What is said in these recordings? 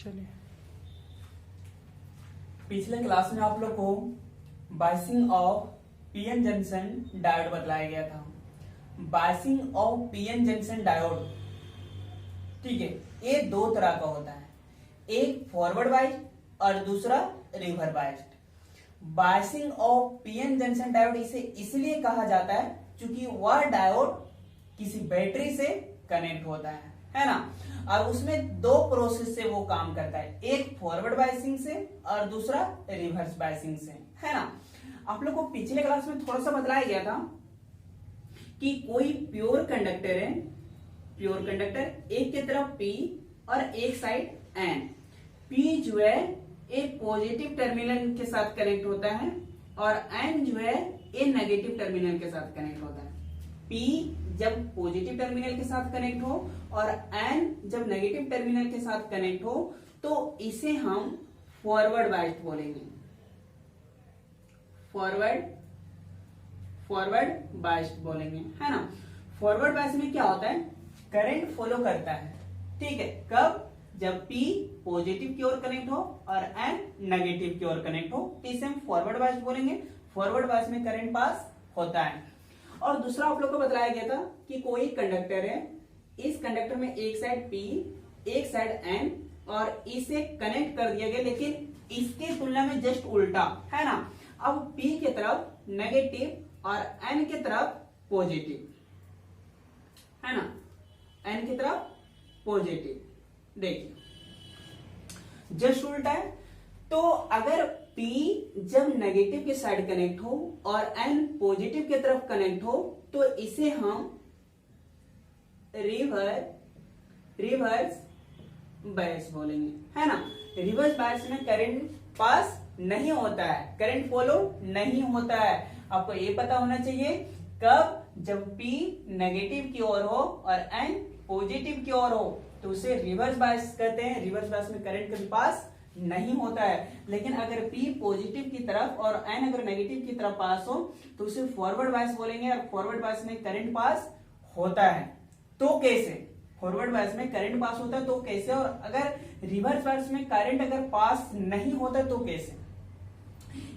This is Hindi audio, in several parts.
चलिए। पिछले क्लास में आप लोग को biasing of PN junction diode बतलाया गया था। Biasing of PN junction diode, ठीक है, ये दो तरह का होता है, एक फॉरवर्ड बाइस्ड और दूसरा reverse biased. Biasing of PN junction diode इसे इसलिए कहा जाता है क्योंकि वह डायोड किसी बैटरी से कनेक्ट होता है ना, और उसमें दो प्रोसेस से वो काम करता है, एक फॉरवर्ड बायसिंग से और दूसरा रिवर्स बायसिंग से, है ना। आप लोग को पिछले क्लास में थोड़ा सा बताया गया था कि कोई प्योर कंडक्टर है, प्योर कंडक्टर एक की तरफ P और एक साइड N। P जो है एक पॉजिटिव टर्मिनल के साथ कनेक्ट होता है और N जो है एक नेगेटिव टर्मिनल के साथ कनेक्ट होता है। P जब पॉजिटिव टर्मिनल के साथ कनेक्ट हो और N जब नेगेटिव टर्मिनल के साथ कनेक्ट हो तो इसे हम फॉरवर्ड बाइस्ड बोलेंगे। फॉरवर्ड बाइस्ड बोलेंगे, है ना। फॉरवर्ड बाइस्ड में क्या होता है, करंट फॉलो करता है, ठीक है, कब, जब P पॉजिटिव की ओर कनेक्ट हो और N नेगेटिव की ओर कनेक्ट हो, तो इसे हम फॉरवर्ड बाइस्ड बोलेंगे। फॉरवर्ड बाइस्ड में करंट पास होता है। और दूसरा आप लोग को बताया गया था कि कोई कंडक्टर है, इस कंडक्टर में एक साइड P एक साइड N और इसे कनेक्ट कर दिया गया, लेकिन इसके तुलना में जस्ट उल्टा, है ना। अब P की तरफ नेगेटिव और N की तरफ पॉजिटिव, है ना, N की तरफ पॉजिटिव। देखिए जस्ट उल्टा है, तो अगर P जब नेगेटिव के साइड कनेक्ट हो और N पॉजिटिव की तरफ कनेक्ट हो तो इसे हम रिवर्स बायस बोलेंगे, है ना। रिवर्स बायस में करंट पास नहीं होता है, करंट फॉलो नहीं होता है। आपको ये पता होना चाहिए कब, जब P नेगेटिव की ओर हो और N पॉजिटिव की ओर हो तो उसे रिवर्स बायस कहते हैं। रिवर्स बायस में करंट कभी पास नहीं होता है। लेकिन अगर P पॉजिटिव की तरफ और N अगर नेगेटिव की तरफ पास हो तो उसे फॉरवर्ड बायस बोलेंगे, और फॉरवर्ड बायस में करंट पास होता है। तो कैसे, फॉरवर्ड बायस में करंट पास होता है तो कैसे, और अगर रिवर्स बायस में करंट अगर पास नहीं होता तो कैसे,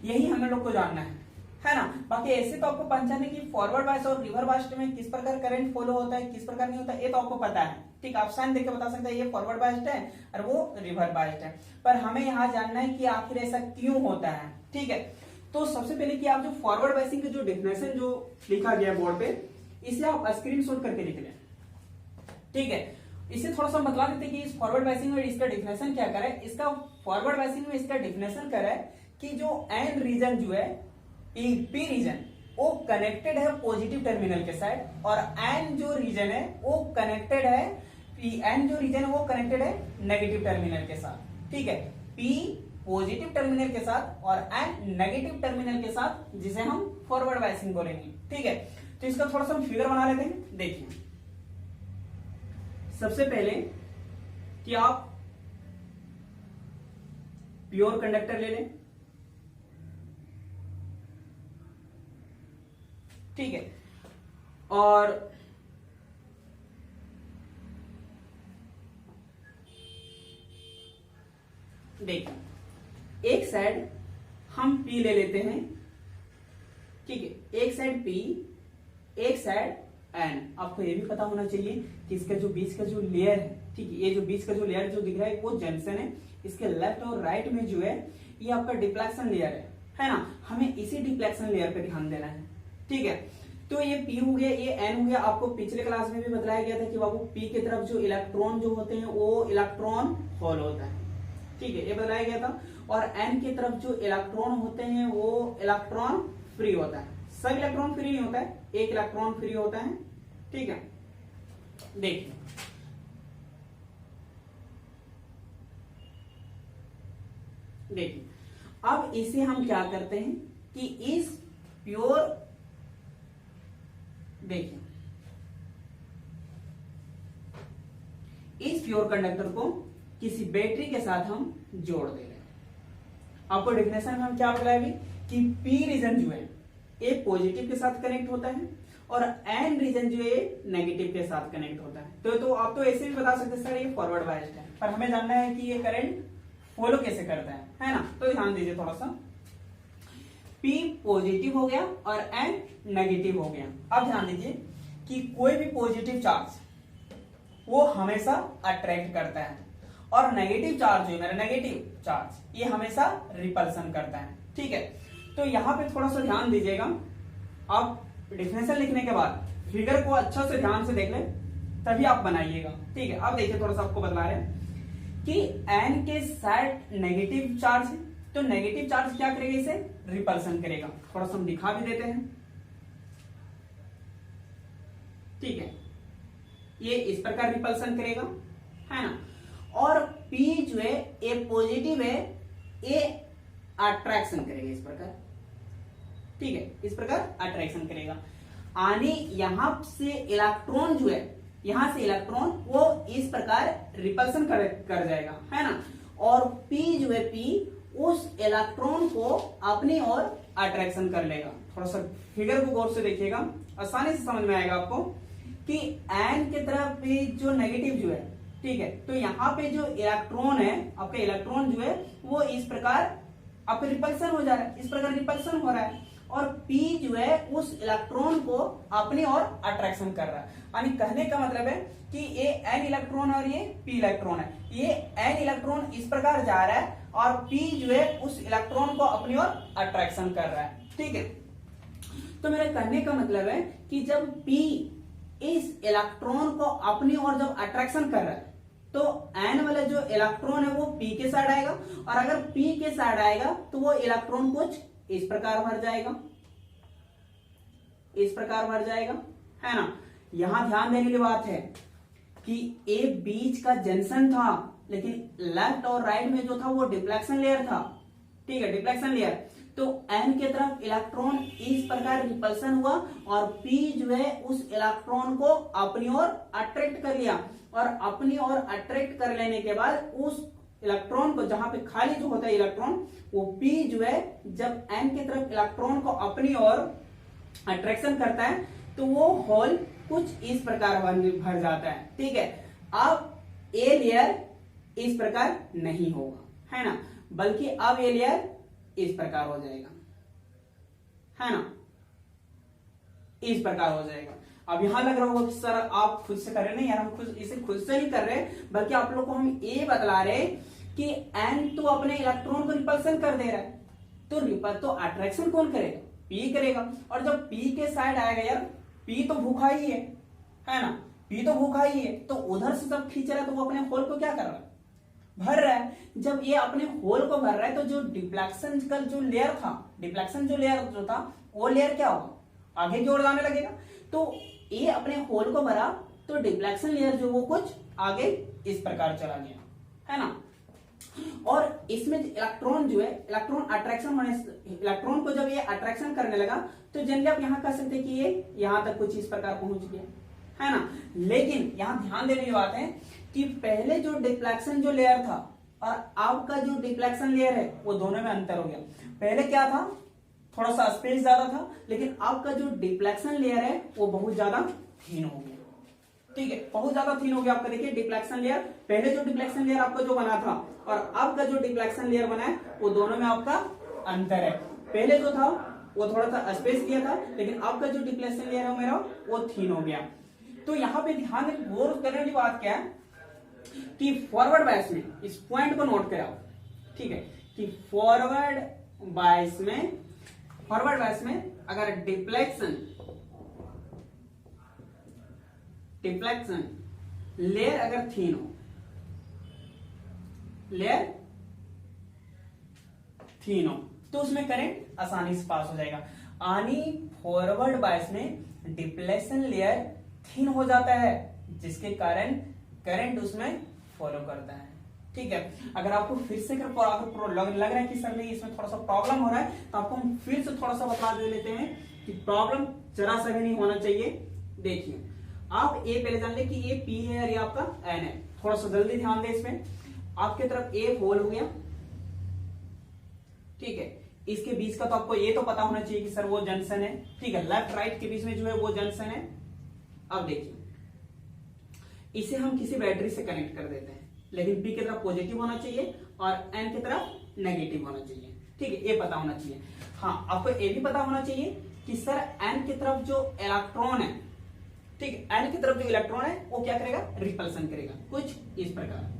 यही हमें लोग को जानना है ना। बाकी ऐसे तो आपको पहचाने की फॉरवर्ड बायस और रिवर्स बायस में किस प्रकार करंट फॉलो होता है, किस प्रकार नहीं होता है, ये तो आपको पता है, ठीक। आप साइन देख के बता सकते हैं ये फॉरवर्ड बायस्ड है और वो रिवर्स बायस्ड है। पर हमें यहाँ जानना है कि आखिर ऐसा क्यों होता है, ठीक है। तो सबसे पहले कि आप जो फॉरवर्ड बायसिंग की जो डेफिनेशन जो लिखा गया बोर्ड पे, इसे आप स्क्रीनशॉट करके लिख लें, ठीक है। इसे थोड़ा सा बतला देते कि इस फॉरवर्ड बायसिंग में इसका डेफिनेशन क्या करे। इसका फॉरवर्ड बायसिंग में इसका डेफिनेशन करे कि जो एन रीजन जो है, पी रीजन वो कनेक्टेड है पॉजिटिव टर्मिनल के साइड और एन जो रीजन है वो कनेक्टेड है, एन जो रीजन है वो कनेक्टेड है नेगेटिव टर्मिनल के साथ, ठीक है। पी पॉजिटिव टर्मिनल के साथ और एन नेगेटिव टर्मिनल के साथ, जिसे हम फॉरवर्ड बायसिंग बोलेंगे, ठीक है। तो इसका थोड़ा सा हम फिगर बना लेते हैं। देखिए सबसे पहले कि आप प्योर कंडक्टर ले लें, ठीक है, और देखिए एक साइड हम P ले लेते हैं, ठीक है, एक साइड P एक साइड N। आपको ये भी पता होना चाहिए कि इसका जो बीच का जो लेयर है, ठीक है, ये जो बीच का जो लेयर जो दिख रहा है वो जंक्शन है। इसके लेफ्ट और राइट में जो है ये आपका डिफ्लेक्शन लेयर है ना। हमें इसी डिफ्लेक्शन लेयर पे ध्यान देना है, ठीक है। तो ये P हो गया, ये N हो गया। आपको पिछले क्लास में भी बताया गया था कि बाबू P की तरफ जो इलेक्ट्रॉन जो होते हैं वो इलेक्ट्रॉन होल होता है, ठीक है, ये बताया गया था। और N की तरफ जो इलेक्ट्रॉन होते हैं वो इलेक्ट्रॉन फ्री होता है। सब इलेक्ट्रॉन फ्री नहीं होता है, एक इलेक्ट्रॉन फ्री होता है, ठीक है। देखिए देखिए अब इसे हम क्या करते हैं कि इस प्योर, देखिए इस प्योर कंडक्टर को किसी बैटरी के साथ हम जोड़ दे रहे हैं। आपको डेफिनेशन में हम क्या बताएंगे कि P रीजन जो है ए पॉजिटिव के साथ कनेक्ट होता है और एन रीजन जो है नेगेटिव के साथ कनेक्ट होता है। तो आप तो ऐसे भी बता सकते सर ये फॉरवर्ड बायस्ड है, पर हमें जानना है कि ये करंट फॉलो कैसे करता है ना। तो ध्यान दीजिए थोड़ा सा, P पॉजिटिव हो गया और N नेगेटिव हो गया। अब ध्यान दीजिए कि कोई भी पॉजिटिव चार्ज वो हमेशा अट्रैक्ट करता है और नेगेटिव चार्ज जो है मेरा नेगेटिव चार्ज ये हमेशा रिपल्सन करता है। ठीक है, तो यहां पे थोड़ा सा ध्यान दीजिएगा, आप डिफिनेशन लिखने के बाद फिगर को अच्छा से ध्यान से देख ले तभी आप बनाइएगा। ठीक है, अब देखिए थोड़ा सा आपको बता रहे हैं कि N के साइड नेगेटिव चार्ज है, तो नेगेटिव चार्ज क्या करेगा, इसे रिपल्सन करेगा। थोड़ा सा हम दिखा भी देते हैं। ठीक है, ये इस प्रकार रिपल्सन करेगा, है ना। और P जो है ए पॉजिटिव है, ए अट्रैक्शन करेगा इस प्रकार। ठीक है, इस प्रकार अट्रैक्शन करेगा। यानी यहां से इलेक्ट्रॉन जो है, यहां से इलेक्ट्रॉन वो इस प्रकार रिपल्सन कर जाएगा, है ना। और P जो है P उस इलेक्ट्रॉन को अपनी ओर अट्रैक्शन कर लेगा। थोड़ा सा फिगर को गौर से देखिएगा, आसानी से समझ में आएगा आपको कि N की तरफ पे जो नेगेटिव जो है, ठीक है, तो यहाँ पे जो इलेक्ट्रॉन है, आपका इलेक्ट्रॉन जो है वो इस प्रकार आपका रिपल्सन हो जा रहा है, इस प्रकार रिपल्सन हो रहा है। और P जो है उस इलेक्ट्रॉन को अपनी ओर अट्रैक्शन कर रहा है। यानी कहने का मतलब है कि ये N इलेक्ट्रॉन और ये P इलेक्ट्रॉन है, ये N इलेक्ट्रॉन इस प्रकार जा रहा है और P जो है उस इलेक्ट्रॉन को अपनी ओर अट्रैक्शन कर रहा है। ठीक है, तो मेरे कहने का मतलब है कि जब P इस इलेक्ट्रॉन को अपनी ओर जब अट्रैक्शन कर रहा है तो N वाला जो इलेक्ट्रॉन है वो P के साइड आएगा, और अगर P के साइड आएगा तो वो इलेक्ट्रॉन कुछ इस प्रकार भर जाएगा, इस प्रकार भर जाएगा, है ना। यहां ध्यान देने की बात है कि ए बीच का जंक्शन था, लेकिन लेफ्ट और राइट में जो था वो डिफ्लेक्शन लेयर था। ठीक है, डिफ्लेक्शन लेयर। तो N के तरफ इलेक्ट्रॉन इस प्रकार रिपल्सन हुआ और P जो है उस इलेक्ट्रॉन को अपनी ओर अट्रैक्ट कर लिया, और अपनी ओर अट्रैक्ट कर लेने के बाद उस इलेक्ट्रॉन को, जहां पे खाली जो होता है इलेक्ट्रॉन, वो P जो है जब N की तरफ इलेक्ट्रॉन को अपनी ओर अट्रैक्शन करता है तो वो होल कुछ इस प्रकार भर जाता है। ठीक है, अब ए लेयर इस प्रकार नहीं होगा, है ना, बल्कि अब ये लेयर इस प्रकार हो जाएगा, है ना, इस प्रकार हो जाएगा। अब यहां लग रहा होगा कि सर आप खुद से कर रहे नहीं यार, हम खुद इसे खुद से नहीं कर रहे, बल्कि आप लोग को हम ये बतला रहे कि N तो अपने इलेक्ट्रॉन को रिपल्सन कर दे रहा है, तो अट्रैक्शन कौन करेगा, P करेगा। और जब P के साइड आएगा यार, P तो भूखा ही है ना, P तो भूखा ही है, तो उधर से जब खींच रहा है तो वो अपने होल को क्या कर रहा है, भर रहा है। जब ये अपने होल को भर रहा है तो जो डिफ्लेक्शन का जो लेयर था, डिफ्लेक्शन जो लेयर जो था वो लेयर क्या होगा, आगे की ओर जाने लगेगा। तो ये अपने होल को भरा तो डिफ्लेक्शन लेयर जो वो कुछ आगे इस प्रकार चला गया, है ना। और इसमें इलेक्ट्रॉन जो है, इलेक्ट्रॉन अट्रैक्शन होने, इलेक्ट्रॉन को जब ये अट्रैक्शन करने लगा तो जनरली आप यहां कह सकते हैं कि ये यहां तक कुछ इस प्रकार पहुंच गया, है ना। लेकिन यहां ध्यान देने की बात है कि पहले जो डिफ्लेक्शन जो लेयर था और अब का जो डिफ्लेक्शन लेयर है वो दोनों में अंतर हो गया। पहले क्या था, थोड़ा सा स्पेस ज्यादा था, लेकिन अब का जो डिफ्लेक्शन लेयर है वो बहुत ज्यादा थीन हो गया। ठीक है, बहुत ज्यादा थीन हो गया आपका। देखिए डिफ्लेक्शन लेयर, पहले जो डिफ्लेक्शन लेयर आपका जो बना था और अब का जो डिफ्लेक्शन लेयर बना है वो दोनों में आपका अंतर है। पहले जो था वो थोड़ा सा स्पेस दिया था, लेकिन अब का जो डिफ्लेक्शन लेयर है मेरा वो थीन हो गया। तो यहां पे ध्यान गौर करने की बात क्या है कि फॉरवर्ड बायस में, इस पॉइंट को नोट कराओ, ठीक है, कि फॉरवर्ड बायस में अगर डिफ्लेक्शन लेयर अगर थीन हो, लेयर थीन हो तो उसमें करंट आसानी से पास हो जाएगा। यानी फॉरवर्ड बायस में डिफ्लेक्शन लेयर थीन हो जाता है, जिसके कारण करंट उसमें फॉलो करता है। ठीक है, अगर आपको फिर से लग रहा है कि सर नहीं इसमें थोड़ा सा प्रॉब्लम हो रहा है, तो आपको हम फिर से थोड़ा सा बता दे लेते हैं कि प्रॉब्लम जरा सा भी नहीं होना चाहिए। देखिए आप ए पहले जान ले कि ये P है और ये आपका N है। थोड़ा सा जल्दी ध्यान दे इसमें, आपके तरफ ए होल हो गया, ठीक है, इसके बीच का तो आपको ये तो पता होना चाहिए कि सर वो जंक्शन है, ठीक है, लेफ्ट राइट के बीच में जो है वो जंक्शन है। अब देखिए इसे हम किसी बैटरी से कनेक्ट कर देते हैं, लेकिन पी की तरफ पॉजिटिव होना चाहिए और एन की तरफ नेगेटिव होना चाहिए, ठीक है, ये पता होना चाहिए। हाँ, आपको ये भी पता होना चाहिए कि सर एन की तरफ जो इलेक्ट्रॉन है, ठीक है, एन की तरफ जो इलेक्ट्रॉन है वो क्या करेगा, रिपल्सन करेगा, कुछ इस प्रकार,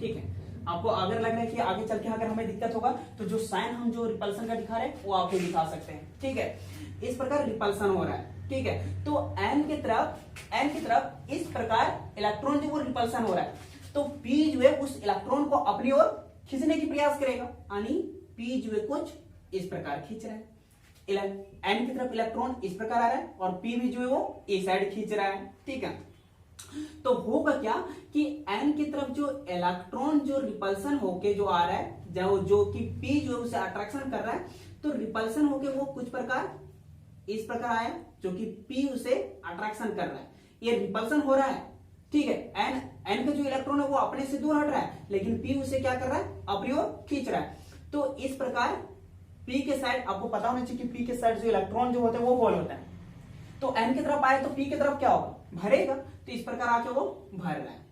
ठीक है। आपको अगर लग रहा है कि आगे चल के अगर हमें दिक्कत होगा तो जो साइन हम जो रिपल्सन का दिखा रहे हैं वो आपको दिखा सकते हैं, ठीक है। इस प्रकार रिपल्सन हो रहा है, ठीक है। तो एन की तरफ इस प्रकार इलेक्ट्रॉन जो वो रिपल्सन हो रहा है, तो पी जो है उस इलेक्ट्रॉन को अपनी ओर खींचने की प्रयास करेगा, यानी पी जो है कुछ इस प्रकार खींच रहा है। एन की तरफ इलेक्ट्रॉन इस प्रकार आ रहा है और पी भी जो है वो इस साइड खींच रहा है, ठीक है। तो होगा क्या कि एन की तरफ जो इलेक्ट्रॉन जो रिपल्सन होके जो आ रहा है, जो कि पी जो है उसे अट्रैक्शन कर रहा है, तो रिपल्सन होके वो कुछ प्रकार इस प्रकार आया, जो कि पी उसे अट्रैक्शन कर रहा है, ये रिपल्सन हो रहा है, ठीक है। एन का जो इलेक्ट्रॉन है वो अपने से दूर हट रहा है, लेकिन पी उसे क्या कर रहा है, अपनी ओर खींच रहा है। तो इस प्रकार पी के साइड, आपको पता होना चाहिए कि पी के साइड जो इलेक्ट्रॉन जो होते हैं वो होल होता है, तो एन की तरफ आए तो पी की तरफ क्या होगा, भरेगा, तो इस प्रकार आके वो भर रहा है।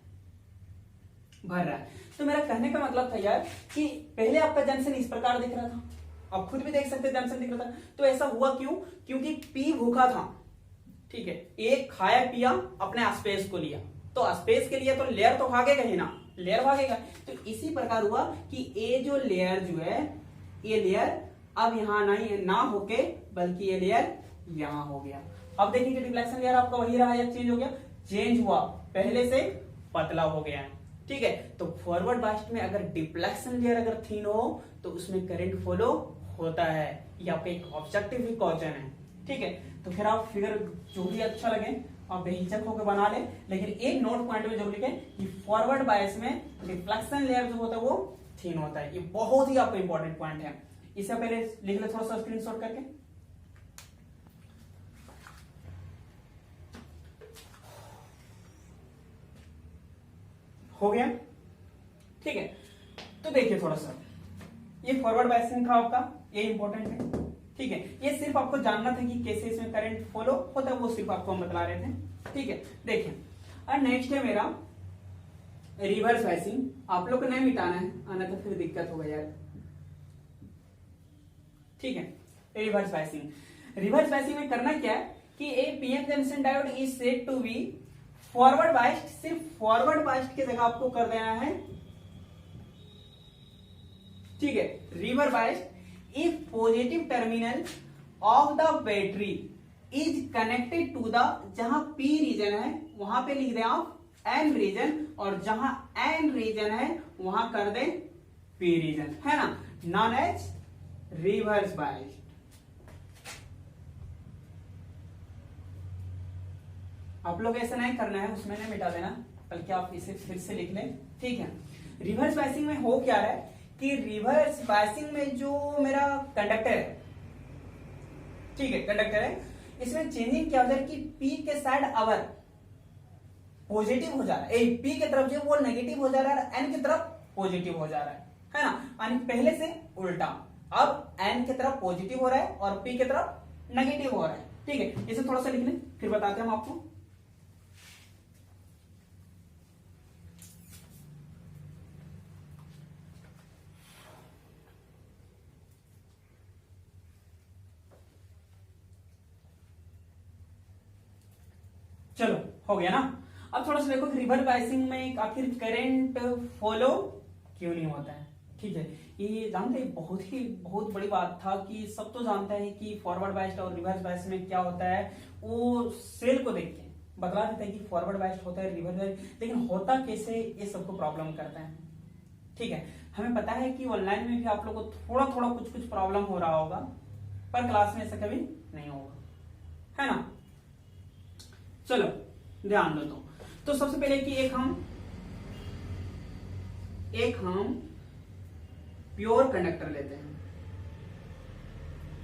तो मेरा कहने का मतलब था यार कि पहले आपका जंक्शन इस प्रकार दिख रहा था, आप खुद भी देख सकते जंक्शन दिख रहा था, तो ऐसा हुआ क्यों, क्योंकि पी भूखा था, ठीक है, एक खाया पिया अपने स्पेस को लिया, तो स्पेस के लिए तो लेयर तो भागेगा ही ना, लेयर भागेगा। तो इसी प्रकार हुआ कि ये जो लेयर जो है, ये लेयर अब यहां नहीं ना होके बल्कि ये लेयर यहां हो गया। अब देखिए कि डिफ्लेक्शन लेयर आपका वही रहा या चेंज हो गया, चेंज हुआ, पहले से पतला हो गया है, ठीक है। तो फॉरवर्ड बाइस्ट में अगर डिफ्लेक्शन लेयर अगर थिन हो तो उसमें करंट फॉलो होता है, ये आपका एक ऑब्जेक्टिव ही क्वेश्चन है, ठीक है। तो फिर आप फिगर जो भी अच्छा लगे आप बेहिचक होकर बना ले, लेकिन एक नोट पॉइंट में जरूर लिखें कि फॉरवर्ड बायस में डिफ्लेक्शन लेयर जो होता है वो थिन होता है, ये बहुत ही आपको इंपॉर्टेंट पॉइंट है। इससे पहले लिख ले थोड़ा सा स्क्रीनशॉट करके। हो गया, ठीक है। तो देखिए थोड़ा सा ये फॉरवर्ड बायसिंग था आपका, ये इंपॉर्टेंट है, ठीक है। ये सिर्फ आपको जानना था कि कैसे इसमें करंट फॉलो होता है, वो सिर्फ आपको हम बता रहे थे, ठीक है। देखिए और नेक्स्ट है मेरा रिवर्स बायसिंग। आप लोग को नहीं मिटाना है, आना तो फिर दिक्कत होगा यार, ठीक है। रिवर्स बायसिंग में करना क्या है कि a PN junction diode is said to be forward biased, सिर्फ फॉरवर्ड बायस्ड की जगह आपको कर देना है, ठीक है, reverse biased if positive terminal of the battery is connected to the, जहां पी रीजन है वहां पे लिख दें आप एन रीजन, और जहां एन रीजन है वहां कर दें पी रीजन, है ना, नॉन एज रिवर्स बायस्ड। आप लोग ऐसा नहीं करना है, उसमें नहीं मिटा देना, बल्कि आप इसे फिर से लिख लें, ठीक है। रिवर्स बायसिंग में हो क्या रहा है कि रिवर्स बायसिंग में जो मेरा कंडक्टर है, ठीक है, कंडक्टर है, इसमें चेंजिंग क्या हो जाए कि पी के साइड अवर पॉजिटिव हो जा रहा है, पी की तरफ जो वो नेगेटिव हो जा रहा है, एन की तरफ पॉजिटिव हो जा रहा है ना, यानी पहले से उल्टा, अब एन की तरफ पॉजिटिव हो रहा है और पी की तरफ नेगेटिव हो रहा है, ठीक है। इसे थोड़ा सा लिख लें फिर बताते हैं हम आपको। चलो हो गया ना। अब थोड़ा सा देखो रिवर्स बायसिंग में आखिर करंट फॉलो क्यों नहीं होता है, ठीक है। ये जानते हैं बहुत बड़ी बात था कि सब तो जानते हैं कि फॉरवर्ड बायस्ड और रिवर्स बायस में क्या होता है, वो सेल को देख के बतला देते हैं कि फॉरवर्ड बायस्ड होता है, रिवर्स बायस्ड, लेकिन होता कैसे ये सबको प्रॉब्लम करता है, ठीक है। हमें पता है कि ऑनलाइन में भी आप लोग को थोड़ा थोड़ा कुछ प्रॉब्लम हो रहा होगा, पर क्लास में ऐसा कभी नहीं होगा, है ना। चलो ध्यान दो। तो सबसे पहले कि एक हम प्योर कंडक्टर लेते हैं,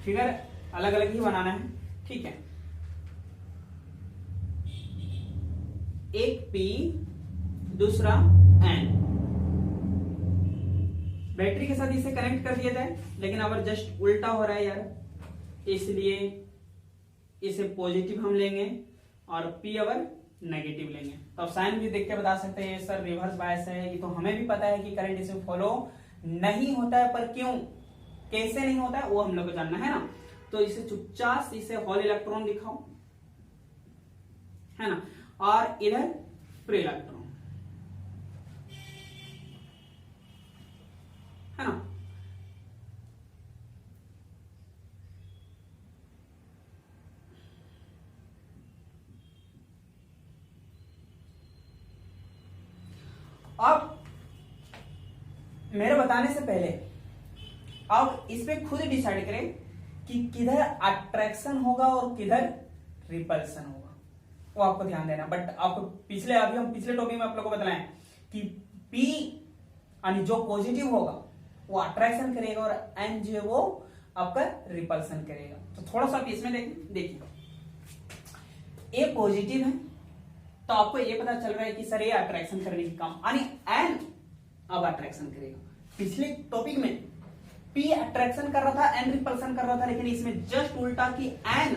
फिगर अलग अलग ही बनाना है, ठीक है। एक P दूसरा N, बैटरी के साथ इसे कनेक्ट कर दिया जाए, लेकिन अब जस्ट उल्टा हो रहा है यार, इसलिए इसे पॉजिटिव हम लेंगे और पी अवर नेगेटिव लेंगे। तो अब साइन भी देख के बता सकते हैं सर रिवर्स बायस है, ये तो हमें भी पता है कि करंट इसे फॉलो नहीं होता है, पर क्यों, कैसे नहीं होता है वो हम लोग को जानना है ना। तो इसे चुपचाप से इसे होल इलेक्ट्रॉन दिखाओ, है ना, और इधर फ्री इलेक्ट्रॉन, है ना। अब मेरे बताने से पहले अब इस पे खुद डिसाइड करें कि किधर अट्रैक्शन होगा और किधर रिपल्सन होगा, वो आपको ध्यान देना। बट आपको अभी हम पिछले टॉपिक में आप लोगों को बताएं कि P यानी जो पॉजिटिव होगा वो अट्रैक्शन करेगा और N जो है वो आपका रिपल्सन करेगा। तो थोड़ा सा इसमें देखिए A पॉजिटिव है तो आपको ये पता चल रहा है कि सर ये अट्रैक्शन करने की काम, यानी N अब अट्रैक्शन करेगा। पिछले टॉपिक में P अट्रैक्शन कर रहा था, N रिपल्सन कर रहा था, लेकिन इसमें जस्ट उल्टा कि N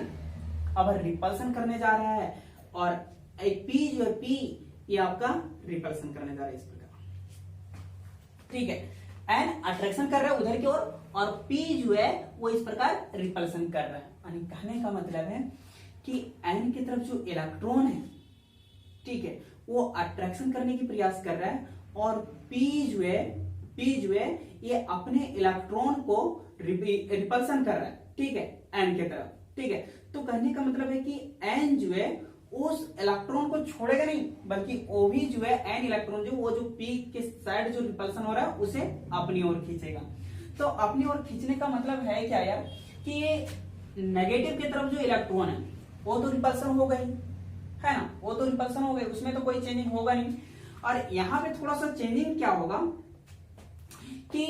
अब रिपल्सन करने जा रहा है और P जो है P ये आपका रिपल्सन करने जा रहा है, इस प्रकार, ठीक है। N अट्रैक्शन कर रहा है उधर की ओर और P जो है वो इस प्रकार रिपल्सन कर रहा है। यानी कहने का मतलब है कि N की तरफ जो इलेक्ट्रॉन है, ठीक है, वो अट्रैक्शन करने की प्रयास कर रहा है और P जो है ये अपने इलेक्ट्रॉन को रिपल्सन कर रहा है, ठीक है, N की तरफ, ठीक है। तो कहने का मतलब है कि N जो है उस इलेक्ट्रॉन को छोड़ेगा नहीं, बल्कि वो भी जो है N इलेक्ट्रॉन जो वो जो P के साइड जो रिपल्सन हो रहा है उसे अपनी ओर खींचेगा। तो अपनी ओर खींचने का मतलब है क्या यार, कि ये नेगेटिव की तरफ जो इलेक्ट्रॉन है वो तो रिपल्सन हो गई, है ना, वो तो रिपल्सन हो गई, उसमें तो कोई चेंजिंग होगा नहीं। और यहां पे थोड़ा सा चेंजिंग क्या होगा कि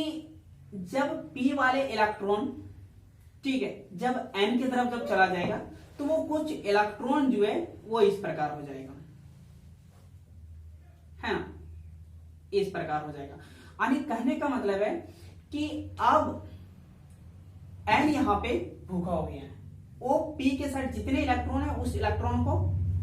जब P वाले इलेक्ट्रॉन, ठीक है, जब N की तरफ जब चला जाएगा तो वो कुछ इलेक्ट्रॉन जो है वो इस प्रकार हो जाएगा, है ना, इस प्रकार हो जाएगा। यानी कहने का मतलब है कि अब N यहां पे भूखा हो गया है, वो P के साथ जितने इलेक्ट्रॉन है उस इलेक्ट्रॉन को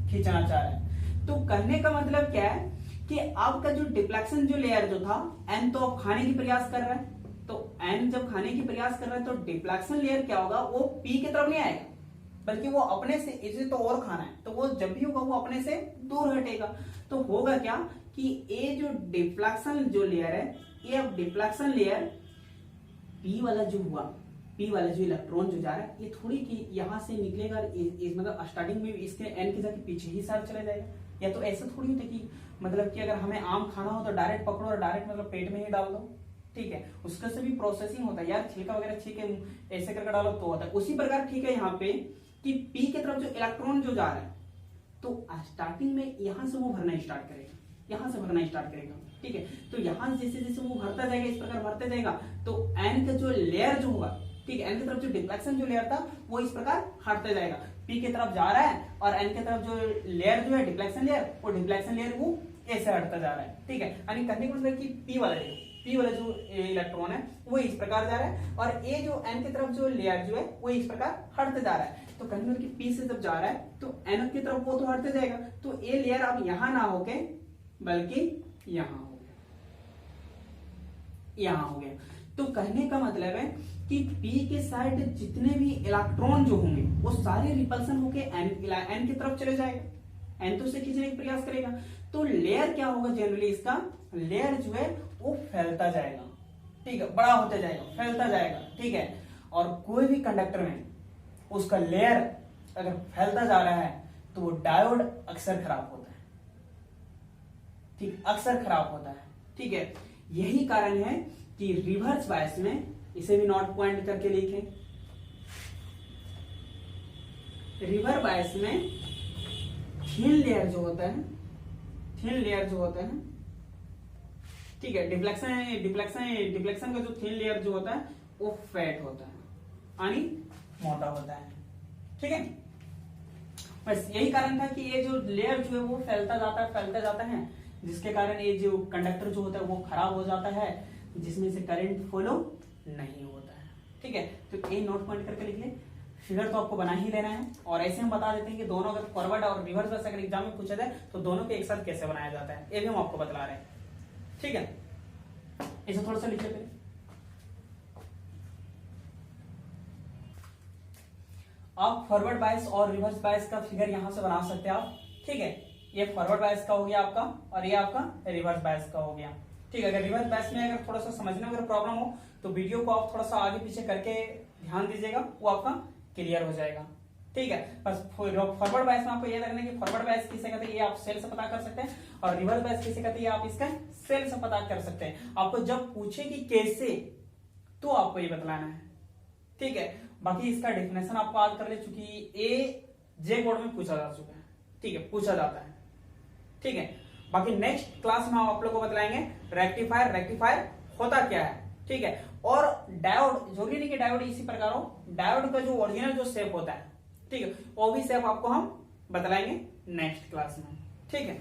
खींचना चाह रहा है। तो कहने का मतलब क्या है कि आपका जो डिफ्लेक्शन जो लेयर जो था N तो अब खाने की प्रयास कर रहा है, तो N जब खाने की प्रयास कर रहा है तो डिफ्लेक्शन लेयर क्या होगा, वो P की तरफ नहीं आएगा, बल्कि वो अपने से, इसे तो और खाना है, तो वो जब भी होगा वो अपने से दूर हटेगा। तो होगा क्या कि ये जो डिफ्लेक्शन जो लेयर है, ये अब डिफ्लेक्शन लेयर P वाला जो हुआ, P वाला जो इलेक्ट्रॉन जो जा रहा है, ये थोड़ी कि यहां से निकलेगा, मतलब स्टार्टिंग में इसके N के जाके पीछे ही साथ चला जाएगा। या तो ऐसा थोड़ी होता कि मतलब कि अगर हमें आम खाना हो तो डायरेक्ट पकड़ो और डायरेक्ट मतलब पेट में ही डाल दो, ठीक है, उसका से भी प्रोसेसिंग होता है यार, छिलका वगैरह छील के ऐसे करके डालो तो होता है। उसी प्रकार ठीक है यहाँ पे कि P की तरफ जो इलेक्ट्रॉन जो जा रहा है तो स्टार्टिंग में यहां से वो भरना स्टार्ट करेगा, यहां से भरना स्टार्ट करेगा, ठीक है। तो यहां जैसे जैसे वो भरता जाएगा, इस प्रकार भरते जाएगा, तो N का जो लेयर जो होगा, ठीक है, N की तरफ जो डिफ्लेक्शन जो लेयर था वो इस प्रकार हटते जाएगा, P की तरफ जा रहा है और N की तरफ जो लेयर जो है डिफ्लेक्शन लेयर, वो डिफ्लेक्शन लेयर वो ऐसे हटता जा रहा है, ठीक है। यानी कहने का मतलब कि P वाला जो इलेक्ट्रॉन है वो इस प्रकार जा रहा है और ये जो N की तरफ जो लेयर जो है वो इस प्रकार हटते जा रहा है। तो कहने का मतलब कि P से जब जा रहा है तो N की तरफ वो तो हटते जाएगा, तो ये लेयर अब यहां ना होके बल्कि यहां हो गया, यहां हो गया। तो कहने का मतलब है कि P के साइड जितने भी इलेक्ट्रॉन जो होंगे वो सारे रिपल्सन होके N की तरफ चले जाएगा, N तो उसे खींचने का प्रयास करेगा। तो लेयर क्या होगा, जनरली इसका लेयर जो है वो फैलता जाएगा, ठीक है, बड़ा होता जाएगा, फैलता जाएगा, ठीक है। और कोई भी कंडक्टर में उसका लेयर अगर फैलता जा रहा है तो वो डायोड अक्सर खराब होता है, ठीक, अक्सर खराब होता है, ठीक है। यही कारण है कि रिवर्स बायस में, इसे भी नोट पॉइंट करके लिखें, रिवर्स बायस में थिन लेयर जो होता है, थिन लेयर जो होता है, ठीक है, डिफ्लेक्शन का जो थिन लेयर जो होता है वो फैट होता है, यानी मोटा होता है, ठीक है। बस यही कारण था कि ये जो लेयर जो है वो फैलता जाता है, जिसके कारण ये जो कंडक्टर जो होता है वो खराब हो जाता है। जिसमें से करंट फॉलो नहीं होता है। ठीक है, तो ये नोट पॉइंट करके लिख ले। फिगर तो आपको बना ही लेना है, और ऐसे हम बता देते हैं कि दोनों अगर फॉरवर्ड और रिवर्स बस अगर एग्जाम में पूछा जाए तो दोनों के एक साथ कैसे बनाया जाता है, ये भी हम आपको बतला रहे हैं। ठीक है, इसे थोड़ा सा लिख लेते हैं। आप फॉरवर्ड बायस और रिवर्स बायस का फिगर यहां से बना सकते हैं आप। ठीक है, ये फॉरवर्ड बायस का हो गया आपका, और ये आपका रिवर्स बायस का हो गया। ठीक है, अगर रिवर्स बायस में अगर थोड़ा सा समझने में अगर प्रॉब्लम हो तो वीडियो को आप थोड़ा सा आगे पीछे करके ध्यान दीजिएगा, वो आपका क्लियर हो जाएगा। ठीक है, बस फॉरवर्ड बायस में आपको ये रखना है कि फॉरवर्ड बायस किसे कहते हैं, ये आप सेल से पता कर सकते हैं, और रिवर्स बायस किसे कहते हैं, आप इसका सेल से पता कर सकते हैं। आपको जब पूछे कि कैसे, तो आपको ये बतलाना है। ठीक है, बाकी इसका डेफिनेशन आपको याद कर ले, चूंकि ए जे बोर्ड में पूछा जा चुका है। ठीक है, पूछा जाता है। ठीक है, बाकी नेक्स्ट क्लास में हम आप लोग को बतलाएंगे रेक्टिफायर, रेक्टिफायर होता क्या है। ठीक है, और डायोड, जरूरी नहीं कि डायोड इसी प्रकार हो, डायोड का जो ओरिजिनल जो शेप होता है, ठीक है, वो भी शेप आपको हम बतलाएंगे नेक्स्ट क्लास में। ठीक है।